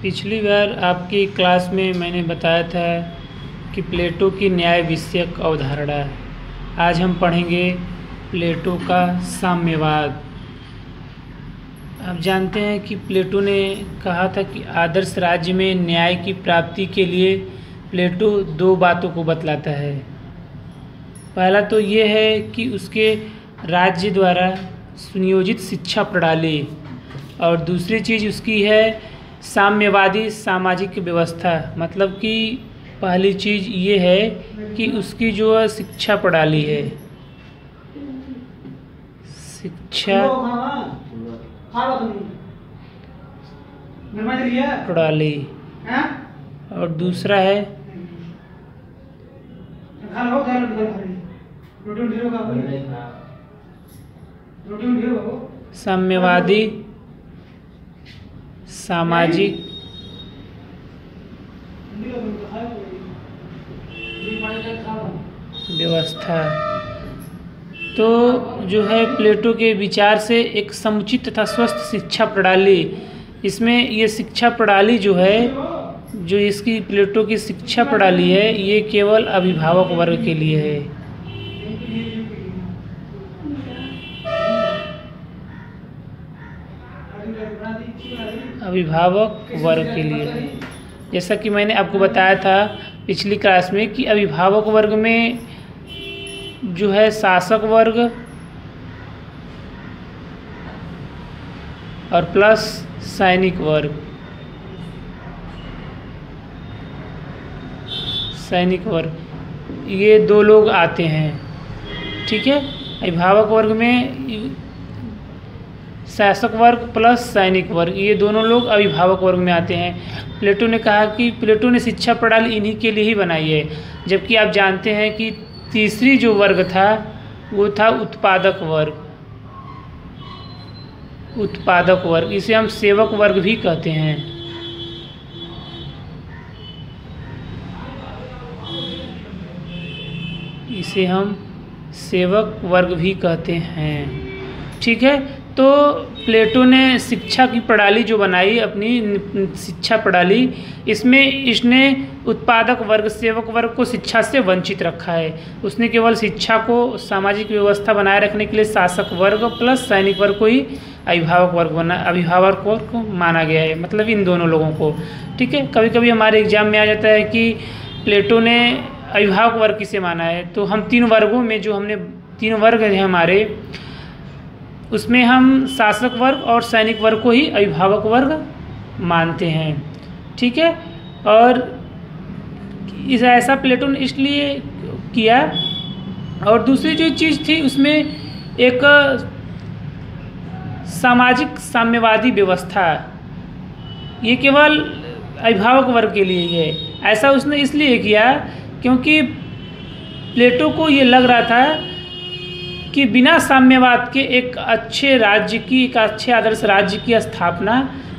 पिछली बार आपकी क्लास में मैंने बताया था कि प्लेटो की न्याय विषयक अवधारणा है। आज हम पढ़ेंगे प्लेटो का साम्यवाद। आप जानते हैं कि प्लेटो ने कहा था कि आदर्श राज्य में न्याय की प्राप्ति के लिए प्लेटो दो बातों को बतलाता है। पहला तो ये है कि उसके राज्य द्वारा सुनियोजित शिक्षा प्रणाली, और दूसरी चीज़ उसकी है साम्यवादी सामाजिक व्यवस्था। मतलब कि पहली चीज़ ये है कि उसकी जो शिक्षा प्रणाली है, शिक्षा प्रणाली, और दूसरा है साम्यवादी सामाजिक व्यवस्था। तो जो है प्लेटो के विचार से एक समुचित तथा स्वस्थ शिक्षा प्रणाली, इसमें ये शिक्षा प्रणाली जो है, जो इसकी प्लेटो की शिक्षा प्रणाली है, ये केवल अभिभावक वर्ग के लिए है। अभिभावक वर्ग के लिए है। जैसा कि मैंने आपको बताया था पिछली क्लास में कि अभिभावक वर्ग में जो है शासक वर्ग और प्लस सैनिक वर्ग, ये दो लोग आते हैं। ठीक है, अभिभावक वर्ग में शासक वर्ग प्लस सैनिक वर्ग, ये दोनों लोग अभिभावक वर्ग में आते हैं। प्लेटो ने कहा कि प्लेटो ने शिक्षा प्रणाली इन्हीं के लिए ही बनाई है। जबकि आप जानते हैं कि तीसरी जो वर्ग था वो था उत्पादक वर्ग, इसे हम सेवक वर्ग भी कहते हैं। इसे हम सेवक वर्ग भी कहते हैं। ठीक है, तो प्लेटो ने शिक्षा की प्रणाली जो बनाई, अपनी शिक्षा प्रणाली, इसमें इसने उत्पादक वर्ग सेवक वर्ग को शिक्षा से वंचित रखा है। उसने केवल शिक्षा को सामाजिक व्यवस्था बनाए रखने के लिए शासक वर्ग प्लस सैनिक वर्ग को ही अभिभावक वर्ग को माना गया है, मतलब इन दोनों लोगों को। ठीक है, कभी कभी हमारे एग्जाम में आ जाता है कि प्लेटो ने अभिभावक वर्ग किसे माना है, तो हम तीन वर्गों में जो हमने तीन वर्ग हैं हमारे, उसमें हम शासक वर्ग और सैनिक वर्ग को ही अभिभावक वर्ग मानते हैं। ठीक है, और ऐसा प्लेटो ने इसलिए किया। और दूसरी जो चीज़ थी उसमें एक सामाजिक साम्यवादी व्यवस्था, ये केवल अभिभावक वर्ग के लिए ही है। ऐसा उसने इसलिए किया क्योंकि प्लेटो को ये लग रहा था कि बिना साम्यवाद के एक अच्छे आदर्श राज्य की स्थापना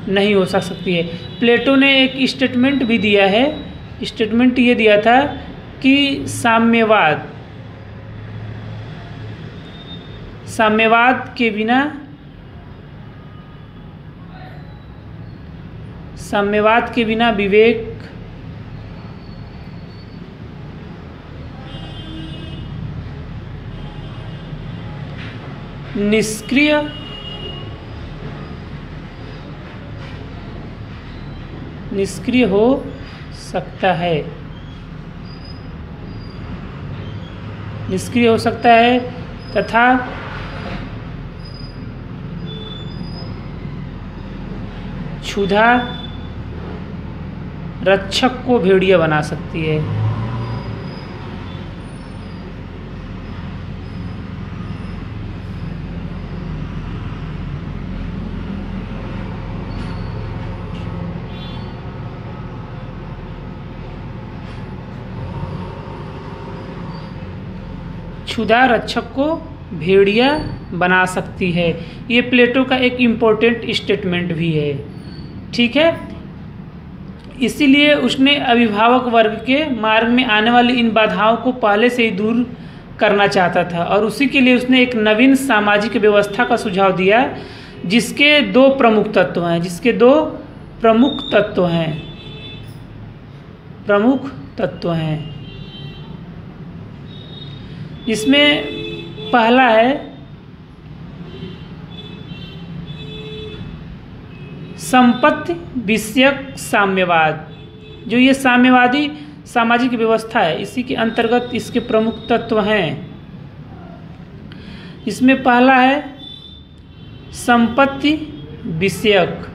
नहीं हो सकती है। प्लेटो ने एक स्टेटमेंट भी दिया है। स्टेटमेंट ये दिया था कि साम्यवाद के बिना विवेक निष्क्रिय हो सकता है, तथा क्षुधा रक्षक को भेड़िया बना सकती है। क्षुधा रक्षक को भेड़िया बना सकती है। ये प्लेटो का एक इम्पोर्टेंट स्टेटमेंट भी है। ठीक है, इसीलिए उसने अभिभावक वर्ग के मार्ग में आने वाली इन बाधाओं को पहले से ही दूर करना चाहता था और उसी के लिए उसने एक नवीन सामाजिक व्यवस्था का सुझाव दिया जिसके दो प्रमुख तत्व हैं, जिसके दो प्रमुख तत्व हैं, प्रमुख तत्व हैं। इसमें पहला है संपत्ति विषयक साम्यवाद। जो ये साम्यवादी सामाजिक व्यवस्था है, इसी के अंतर्गत इसके प्रमुख तत्व हैं। इसमें पहला है संपत्ति विषयक,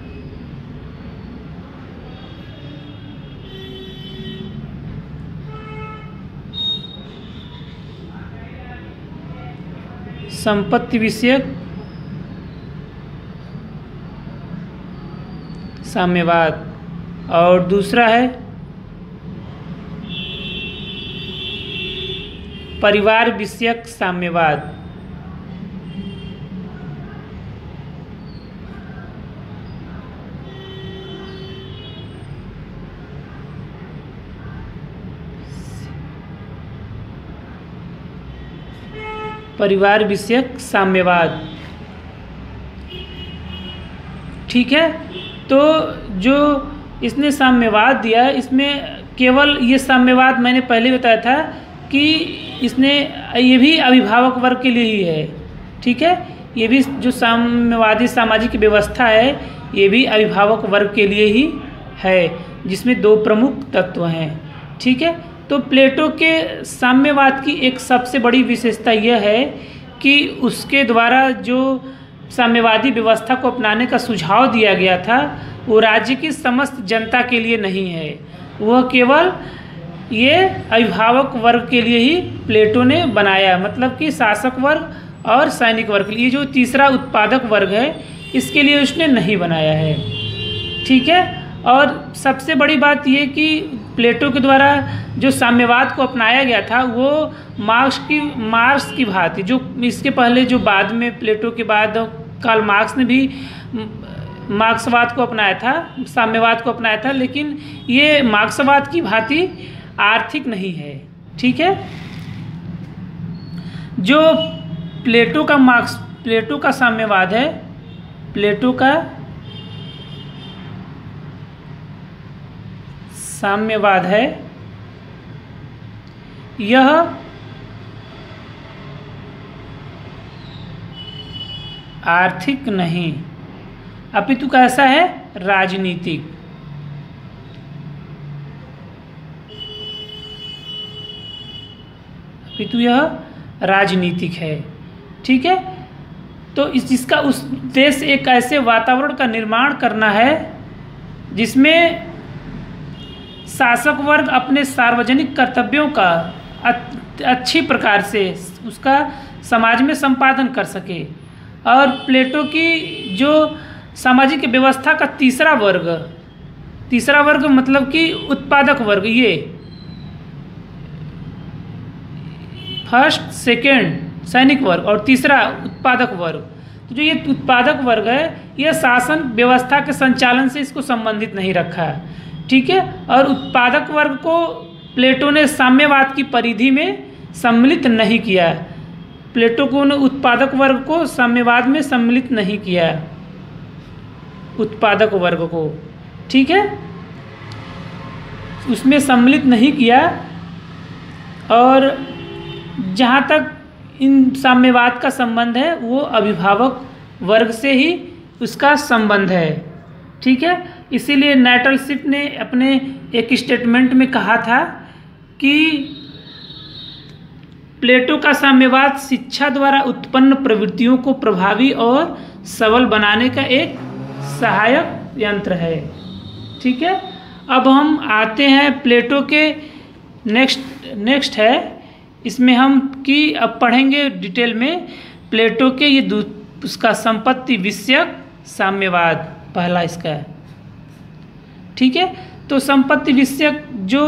संपत्ति विषयक साम्यवाद। और दूसरा है परिवार विषयक साम्यवाद। परिवार विषयक साम्यवाद, ठीक है। तो जो इसने साम्यवाद दिया, इसमें केवल ये साम्यवाद मैंने पहले बताया था कि इसने ये भी अभिभावक वर्ग के लिए ही है, ठीक है। ये भी जो साम्यवादी सामाजिक व्यवस्था है, ये भी अभिभावक वर्ग के लिए ही है, जिसमें दो प्रमुख तत्व हैं, ठीक है। तो प्लेटो के साम्यवाद की एक सबसे बड़ी विशेषता यह है कि उसके द्वारा जो साम्यवादी व्यवस्था को अपनाने का सुझाव दिया गया था, वो राज्य की समस्त जनता के लिए नहीं है, वह केवल ये अभिभावक वर्ग के लिए ही प्लेटो ने बनाया। मतलब कि शासक वर्ग और सैनिक वर्ग के लिए, जो तीसरा उत्पादक वर्ग है, इसके लिए उसने नहीं बनाया है, ठीक है। और सबसे बड़ी बात ये कि प्लेटो के द्वारा जो साम्यवाद को अपनाया गया था, वो मार्क्स की भांति, जो इसके पहले जो बाद में प्लेटो के बाद कार्ल मार्क्स ने भी मार्क्सवाद को अपनाया था, साम्यवाद को अपनाया था, लेकिन ये मार्क्सवाद की भांति आर्थिक नहीं है, ठीक है। जो प्लेटो का साम्यवाद है, प्लेटो का साम्यवाद है, यह आर्थिक नहीं अपितु कैसा है, राजनीतिक। अपितु यह राजनीतिक है, ठीक है। तो इसका उद्देश्य एक ऐसे वातावरण का निर्माण करना है जिसमें शासक वर्ग अपने सार्वजनिक कर्तव्यों का अच्छी प्रकार से उसका समाज में संपादन कर सके। और प्लेटो की जो सामाजिक व्यवस्था का तीसरा वर्ग मतलब कि उत्पादक वर्ग, ये फर्स्ट सेकेंड सैनिक वर्ग और तीसरा उत्पादक वर्ग, तो जो ये उत्पादक वर्ग है, यह शासन व्यवस्था के संचालन से इसको संबंधित नहीं रखा है, ठीक है। और उत्पादक वर्ग को प्लेटो ने साम्यवाद की परिधि में सम्मिलित नहीं किया। प्लेटो को ने उत्पादक वर्ग को साम्यवाद में सम्मिलित नहीं किया, उत्पादक वर्ग को, ठीक है, उसमें सम्मिलित नहीं किया। और जहाँ तक इन साम्यवाद का संबंध है, वो अभिभावक वर्ग से ही उसका संबंध है, ठीक है। इसीलिए नैटलशिप ने अपने एक स्टेटमेंट में कहा था कि प्लेटो का साम्यवाद शिक्षा द्वारा उत्पन्न प्रवृत्तियों को प्रभावी और सबल बनाने का एक सहायक यंत्र है, ठीक है। अब हम आते हैं प्लेटो के नेक्स्ट है, इसमें हम अब पढ़ेंगे डिटेल में प्लेटो के ये उसका संपत्ति विषयक साम्यवाद, पहला इसका है, ठीक है। तो संपत्ति विषयक जो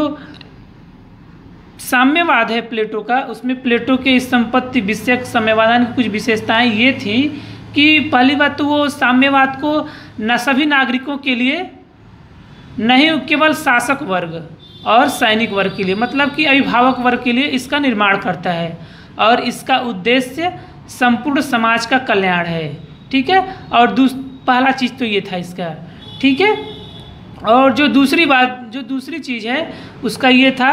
साम्यवाद है प्लेटो का, उसमें प्लेटो के इस संपत्ति विषयक साम्यवाद की कुछ विशेषताएं ये थी कि पहली बात तो वो साम्यवाद को न सभी नागरिकों के लिए, नहीं केवल शासक वर्ग और सैनिक वर्ग के लिए, मतलब कि अभिभावक वर्ग के लिए इसका निर्माण करता है। और इसका उद्देश्य संपूर्ण समाज का कल्याण है, ठीक है। और पहला चीज़ तो ये था इसका, ठीक है। और जो दूसरी चीज़ है उसका ये था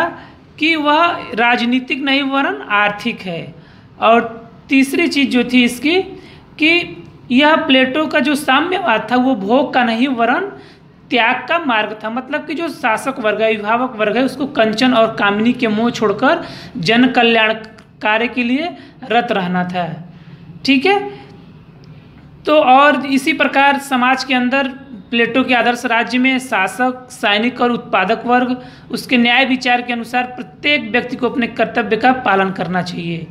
कि वह राजनीतिक नहीं वरन आर्थिक है। और तीसरी चीज़ जो थी इसकी कि यह प्लेटो का जो साम्यवाद था वो भोग का नहीं वरन त्याग का मार्ग था। मतलब कि जो शासक वर्ग है, अभिभावक वर्ग है, उसको कंचन और कामिनी के मोह छोड़कर जन कल्याण कार्य के लिए रत रहना था। ठीक है। तो और इसी प्रकार समाज के अंदर प्लेटो के आदर्श राज्य में शासक, सैनिक और उत्पादक वर्ग उसके न्याय विचार के अनुसार प्रत्येक व्यक्ति को अपने कर्तव्य का पालन करना चाहिए।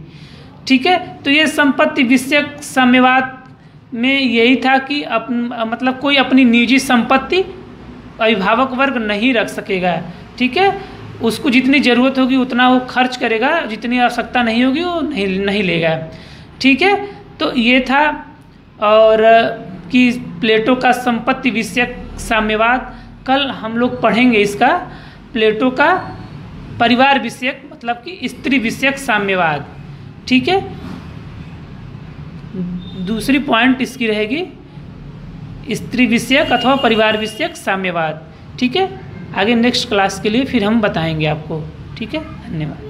ठीक है। तो ये संपत्ति विषयक साम्यवाद में यही था कि मतलब कोई अपनी निजी संपत्ति अभिभावक वर्ग नहीं रख सकेगा। ठीक है। उसको जितनी ज़रूरत होगी उतना वो खर्च करेगा, जितनी आवश्यकता नहीं होगी वो नहीं लेगा। ठीक है। तो ये था और कि प्लेटो का संपत्ति विषयक साम्यवाद। कल हम लोग पढ़ेंगे इसका प्लेटो का परिवार विषयक मतलब कि स्त्री विषयक साम्यवाद। ठीक है। दूसरी पॉइंट इसकी रहेगी स्त्री विषयक अथवा परिवार विषयक साम्यवाद। ठीक है। आगे नेक्स्ट क्लास के लिए फिर हम बताएंगे आपको। ठीक है। धन्यवाद।